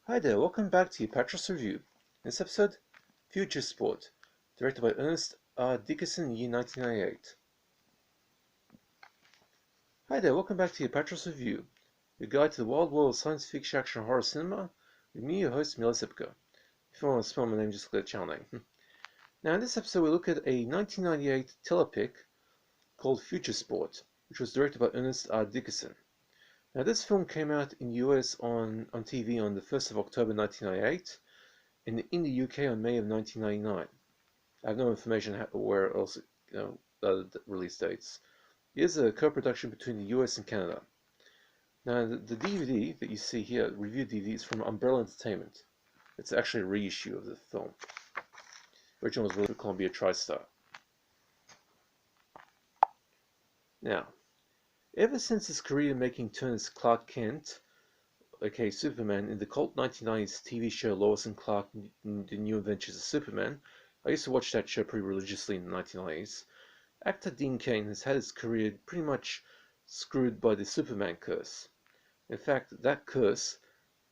Hi there, welcome back to Apatros Review. In this episode, Futuresport, directed by Ernest R. Dickerson in the year 1998. Hi there, welcome back to Apatros Review, your guide to the wild world of science fiction, action, horror cinema, with me, your host, Milos Ipka. If you want to spell my name, just click the channel name. Now, in this episode, we look at a 1998 telepic called Futuresport, which was directed by Ernest R. Dickerson. Now, this film came out in the US on TV on the 1st of October 1998, and in the UK on May of 1999. I have no information where else, the release dates. It is a co-production between the US and Canada. Now, the DVD that you see here, review DVD, is from Umbrella Entertainment. It's actually a reissue of the film. The original was released with Columbia TriStar. Now, ever since his career making turn as Clark Kent, aka Superman, in the cult 1990s TV show Lois and Clark, The New Adventures of Superman, I used to watch that show pretty religiously in the 1990s. Actor Dean Cain has had his career pretty much screwed by the Superman curse. In fact, that curse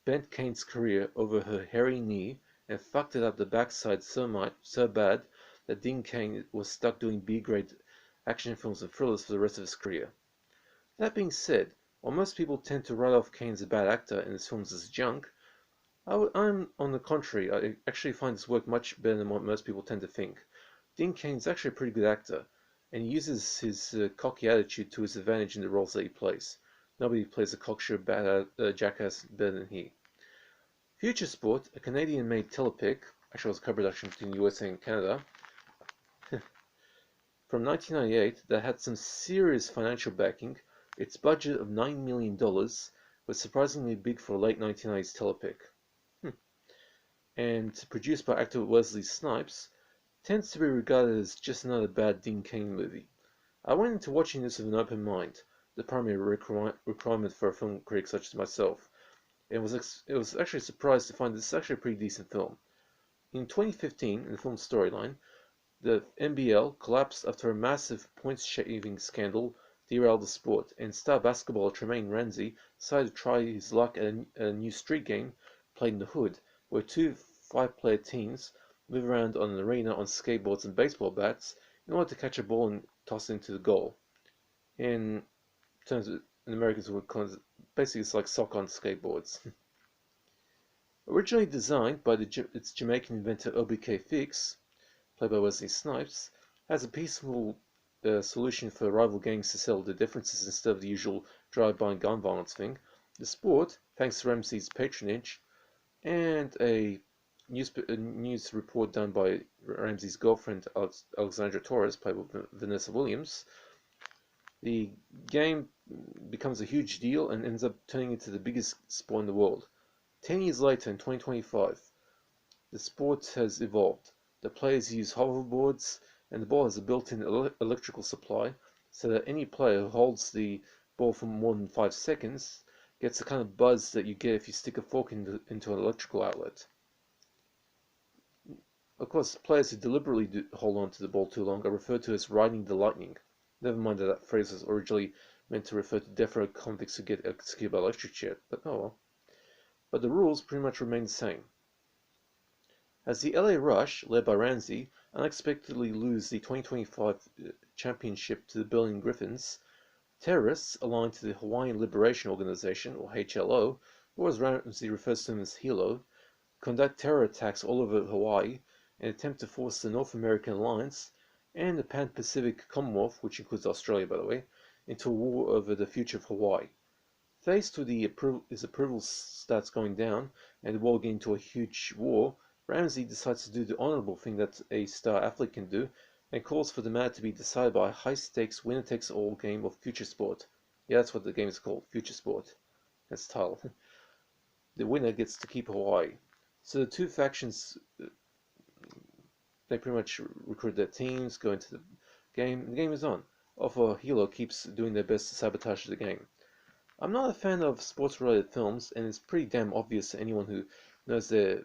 bent Cain's career over her hairy knee and fucked it up the backside so bad that Dean Cain was stuck doing B-grade action films and thrillers for the rest of his career. That being said, while most people tend to write off Cain as a bad actor and his films as junk, I'm on the contrary. I actually find his work much better than what most people tend to think. Dean Cain is actually a pretty good actor, and he uses his cocky attitude to his advantage in the roles that he plays. Nobody plays a cocksure jackass better than he. Futuresport, a Canadian-made telepic, actually was a co-production between the USA and Canada, from 1998 that had some serious financial backing. Its budget of $9 million was surprisingly big for a late 1990s telepic. And produced by actor Wesley Snipes, tends to be regarded as just another bad Dean Cain movie. I went into watching this with an open mind, the primary requirement for a film critic such as myself, and was actually surprised to find this is actually a pretty decent film. In 2015, in the film's storyline, the NBL collapsed after a massive points-shaving scandal derailed the sport, and star basketballer Tremaine Ramsey decided to try his luck at a new street game played in the Hood, where two 5-player teams move around on an arena on skateboards and baseball bats in order to catch a ball and toss it into the goal. In terms of Americans would call it, basically it's like soccer on skateboards. Originally designed by its Jamaican inventor OBK Fix, played by Wesley Snipes, has a peaceful solution for rival gangs to settle their differences instead of the usual drive-by and gun violence thing. The sport, thanks to Ramsey's patronage and a news report done by Ramsey's girlfriend Alexandra Torres, played by Vanessa Williams, the game becomes a huge deal and ends up turning into the biggest sport in the world. 10 years later, in 2025, the sport has evolved. The players use hoverboards, and the ball has a built-in electrical supply, so that any player who holds the ball for more than 5 seconds gets the kind of buzz that you get if you stick a fork into an electrical outlet. Of course, players who deliberately hold on to the ball too long are referred to as riding the lightning. Never mind that phrase was originally meant to refer to death row convicts who get executed by electric chair, but oh well. But the rules pretty much remain the same. As the LA Rush, led by Ramsey, unexpectedly lose the 2025 championship to the Berlin Griffins, terrorists aligned to the Hawaiian Liberation Organization, or HLO, or as Ramsey refers to them as HELO, conduct terror attacks all over Hawaii and attempt to force the North American Alliance and the Pan-Pacific Commonwealth, which includes Australia by the way, into a war over the future of Hawaii. Faced with his approval stats going down and the war getting into a huge war, Ramsey decides to do the honorable thing that a star athlete can do and calls for the matter to be decided by a high-stakes winner-takes-all game of Futuresport. Yeah, that's what the game is called, Futuresport. That's the title. The winner gets to keep Hawaii. So the two factions, they pretty much recruit their teams, go into the game. The game is on. Although Hilo keeps doing their best to sabotage the game. I'm not a fan of sports-related films, and it's pretty damn obvious to anyone who knows their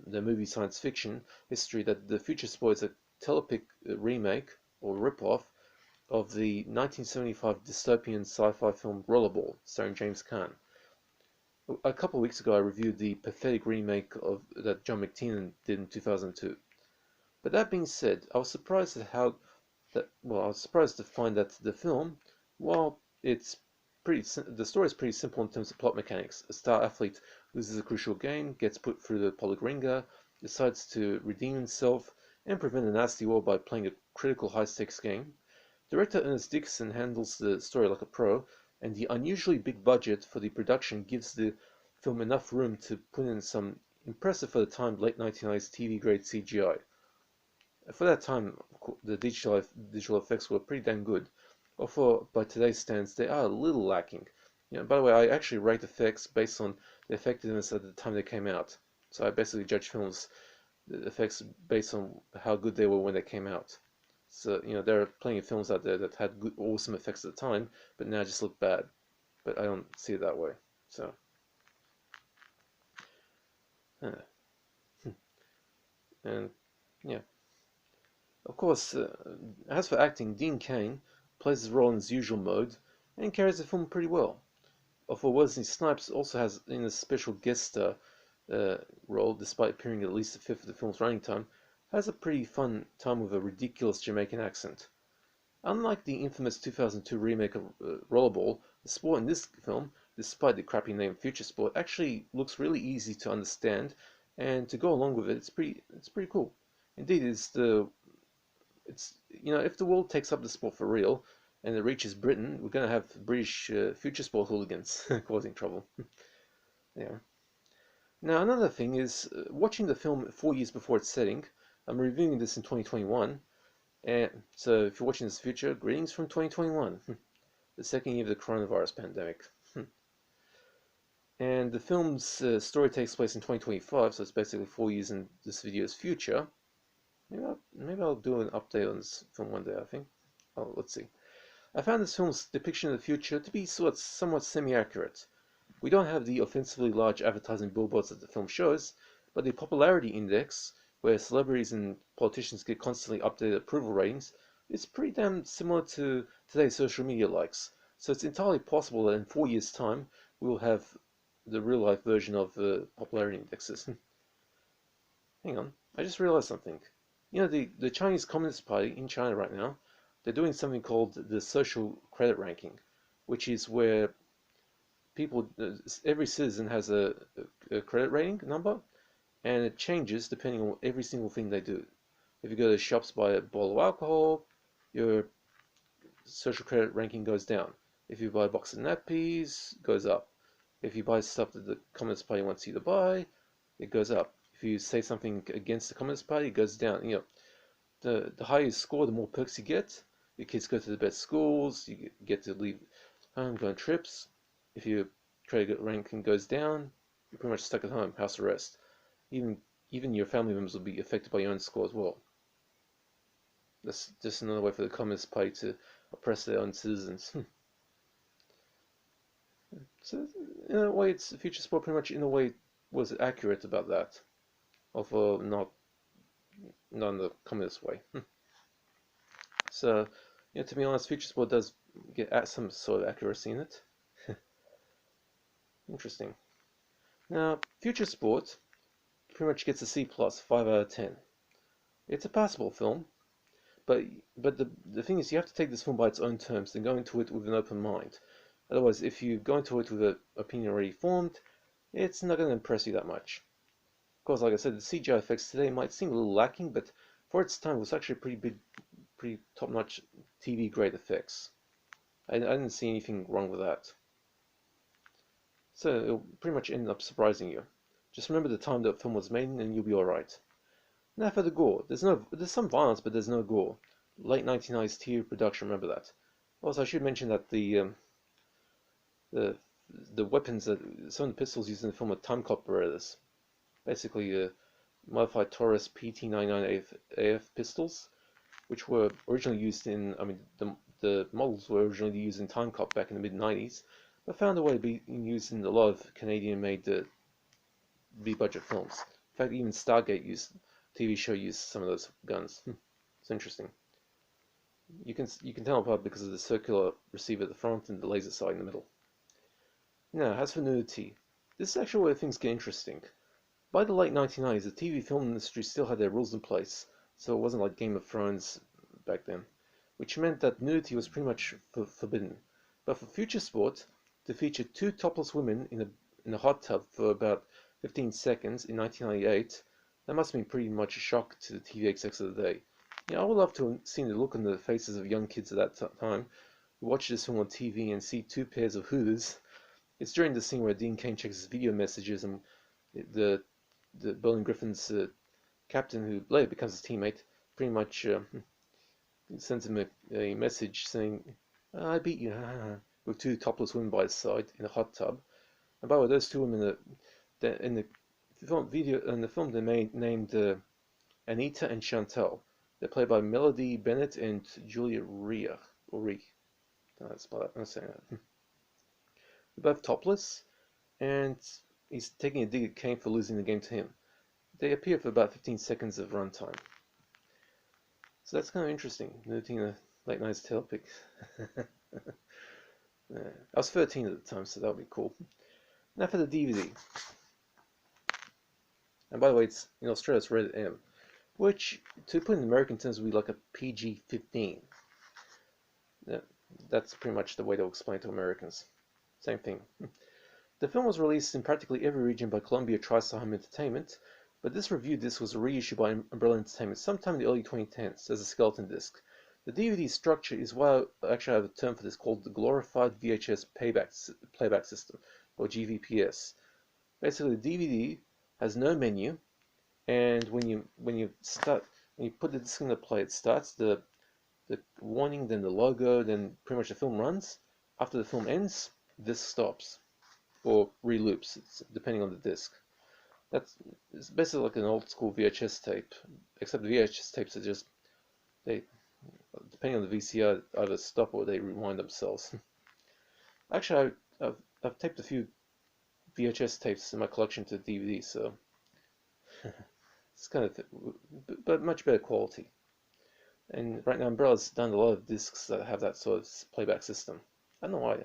movie science fiction history that the Futuresport is a telepic remake or rip-off of the 1975 dystopian sci-fi film Rollerball, starring James Caan. A couple of weeks ago, I reviewed the pathetic remake of that John McTiernan did in 2002. But that being said, I was surprised at how I was surprised to find that the film, while the story is pretty simple in terms of plot mechanics. A star athlete loses a crucial game, gets put through the public ringer, decides to redeem himself and prevent a nasty war by playing a critical high-stakes game. Director Ernest Dickerson handles the story like a pro, and the unusually big budget for the production gives the film enough room to put in some impressive for the time late 1990s TV-grade CGI. For that time, the digital effects were pretty damn good, although by today's standards they are a little lacking. By the way, I actually rate effects based on the effectiveness at the time they came out. So I basically judge films, the effects based on how good they were when they came out. So, there are plenty of films out there that had good, awesome effects at the time, but now just look bad. But I don't see it that way. So, and yeah. Of course, as for acting, Dean Cain plays his role in his usual mode and carries the film pretty well. Although Wesley Snipes also has in a special guest star role, despite appearing at least a fifth of the film's running time, has a pretty fun time with a ridiculous Jamaican accent. Unlike the infamous 2002 remake of Rollerball, the sport in this film, despite the crappy name Futuresport, actually looks really easy to understand, and to go along with it, it's pretty cool. Indeed, if the world takes up the sport for real and it reaches Britain, we're going to have British future sport hooligans causing trouble. Yeah. Now, another thing is watching the film 4 years before its setting. I'm reviewing this in 2021, and so if you're watching this future, greetings from 2021, the second year of the coronavirus pandemic. And the film's story takes place in 2025, so it's basically 4 years in this video's future. Maybe I'll do an update on this film one day, I think. Oh, let's see. I found this film's depiction of the future to be somewhat semi-accurate. We don't have the offensively large advertising billboards that the film shows, but the popularity index, where celebrities and politicians get constantly updated approval ratings, is pretty damn similar to today's social media likes. So it's entirely possible that in 4 years' time, we will have the real-life version of popularity indexes. Hang on, I just realized something. The Chinese Communist Party in China right now, they're doing something called the social credit ranking, which is where every citizen has a credit rating number, and it changes depending on every single thing they do. If you go to shops, buy a bottle of alcohol, your social credit ranking goes down. If you buy a box of nappies, it goes up. If you buy stuff that the Communist Party wants you to buy, it goes up. If you say something against the Communist Party, it goes down. The higher you score, the more perks you get. Your kids go to the best schools. You get to leave home, go on trips. If your credit ranking goes down, you're pretty much stuck at home, house arrest. Even your family members will be affected by your own score as well. That's just another way for the Communist Party to oppress their own citizens. So in a way, it's Futuresport pretty much in a way was accurate about that, although not in the communist way. So, to be honest, Futuresport does get at some sort of accuracy in it. Interesting. Now, Futuresport pretty much gets a C+, 5 out of 10. It's a passable film, but the thing is, you have to take this film by its own terms and go into it with an open mind. Otherwise, if you go into it with an opinion already formed, it's not going to impress you that much. Of course, like I said, the CGI effects today might seem a little lacking, but for its time, it was actually pretty top-notch TV-grade effects. I didn't see anything wrong with that. So it'll pretty much end up surprising you. Just remember the time that film was made and you'll be alright. Now for the gore. There's some violence, but there's no gore. Late 1990s TV production, remember that. Also, I should mention that the weapons, some of the pistols used in the film are time clock Berettas. Basically, modified Taurus PT-99 AF pistols, which were originally used in, the models were originally used in time cop back in the mid-90s, but found a way to be used in a lot of Canadian-made B-budget films. In fact, even Stargate TV show used some of those guns. It's interesting. You can tell apart because of the circular receiver at the front and the laser sight in the middle. Now, as for nudity, This is actually where things get interesting. By the late 1990s, the TV film industry still had their rules in place, so it wasn't like Game of Thrones back then, which meant that nudity was pretty much forbidden. But for Futuresport, to feature two topless women in a hot tub for about 15 seconds in 1998, that must have been pretty much a shock to the TV execs of the day. I would love to have seen the look on the faces of young kids at that time who watch this film on TV and see two pairs of hooters. It's during the scene where Dean Cain checks his video messages and the Bowling Griffin's captain, who later becomes his teammate, pretty much sends him a message saying, "I beat you," with two topless women by his side in a hot tub. And by the way, those two women in the film they named Anita and Chantal. They're played by Melody Bennett and Julia Rhea. I'm saying that. They're both topless, and he's taking a dig at Cain for losing the game to him. They appear for about 15 seconds of runtime. So that's kind of interesting, noting the late night telepic. I was 13 at the time, so that would be cool. Now for the DVD. And by the way, it's in Australia it's rated M, which to put in American terms would be like a PG-15. That's pretty much the way they'll explain it to Americans. Same thing. The film was released in practically every region by Columbia TriStar Home Entertainment, but this review disc was reissued by Umbrella Entertainment sometime in the early 2010s as a skeleton disc. The DVD structure is why I actually have a term for this called the Glorified VHS Playback System, or GVPS. Basically, the DVD has no menu, and when you put the disc into play, it starts the warning, then the logo, then pretty much the film runs. After the film ends, the disc stops or reloops, depending on the disc. It's basically like an old school VHS tape, except the VHS tapes are just depending on the VCR, either stop or they rewind themselves. Actually, I've taped a few VHS tapes in my collection to DVD, so it's kind of, but much better quality. And right now, Umbrella's done a lot of discs that have that sort of playback system. I don't know why.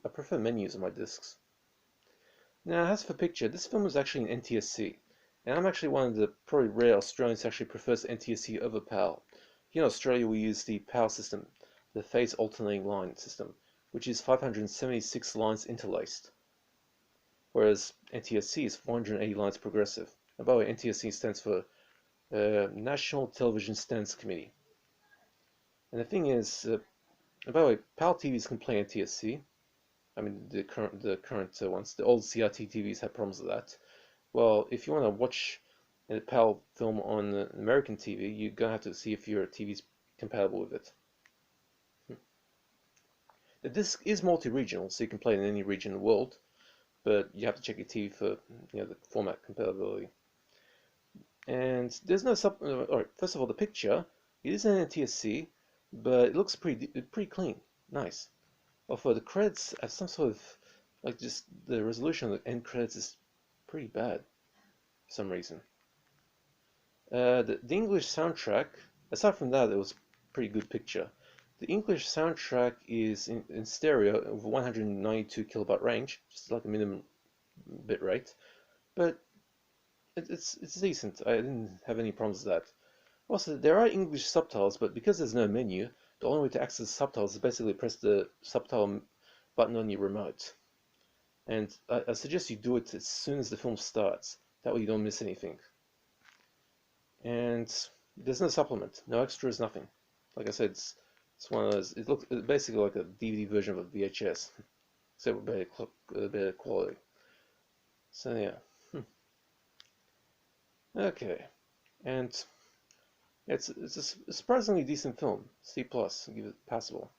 I prefer menus on my discs. Now, as for picture, this film was actually an NTSC, and I'm actually one of the probably rare Australians who actually prefers NTSC over PAL. Here in Australia, we use the PAL system, the phase alternating line system, which is 576 lines interlaced, whereas NTSC is 480 lines progressive. And by the way, NTSC stands for National Television Standards Committee. And the thing is, by the way, PAL TVs can play NTSC. I mean, the current ones, the old CRT TVs have problems with that. Well, if you want to watch a PAL film on an American TV, you're going to have to see if your TV's compatible with it. The disc is multi-regional, so you can play in any region in the world, but you have to check your TV for the format compatibility. And there's no alright, first of all, the picture, it is an NTSC, but it looks pretty clean, nice. Although the credits have some sort of, like, just the resolution of the end credits is pretty bad for some reason. The English soundtrack, aside from that, it was a pretty good picture. The English soundtrack is in stereo of 192 kilobyte range, just like a minimum bit rate, but it's decent. I didn't have any problems with that. Also, there are English subtitles, but because there's no menu, the only way to access subtitles is basically press the subtitle button on your remote. And I suggest you do it as soon as the film starts. That way you don't miss anything. And there's no supplement, no extras, nothing. Like I said, it's one of those. It looks basically like a DVD version of a VHS, except with better quality. So yeah. Okay, and it's a surprisingly decent film. C+, give it Passable.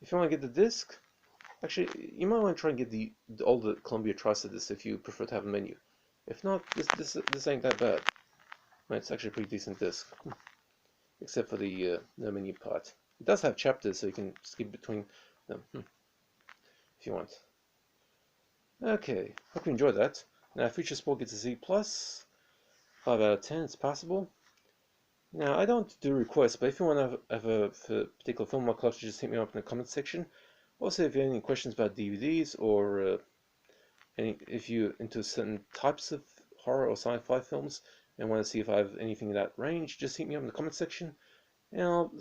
If you want to get the disc, actually, you might want to try and get the older Columbia TriStar disc if you prefer to have a menu. If not, this ain't that bad. It's actually a pretty decent disc, except for the no menu part. It does have chapters, so you can skip between them if you want. Okay, hope you enjoyed that. Now, Futuresport gets a C+, 5 out of 10. It's passable. Now, I don't do requests, but if you want to have a particular film in my collection, just hit me up in the comment section. Also, if you have any questions about DVDs or And if you're into certain types of horror or sci-fi films and want to see if I have anything in that range, just hit me up in the comment section, and I'll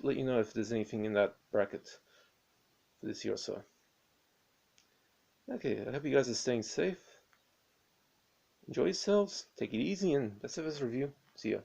let you know if there's anything in that bracket for this year or so. Okay, I hope you guys are staying safe. Enjoy yourselves, take it easy, and that's it for this review. See ya.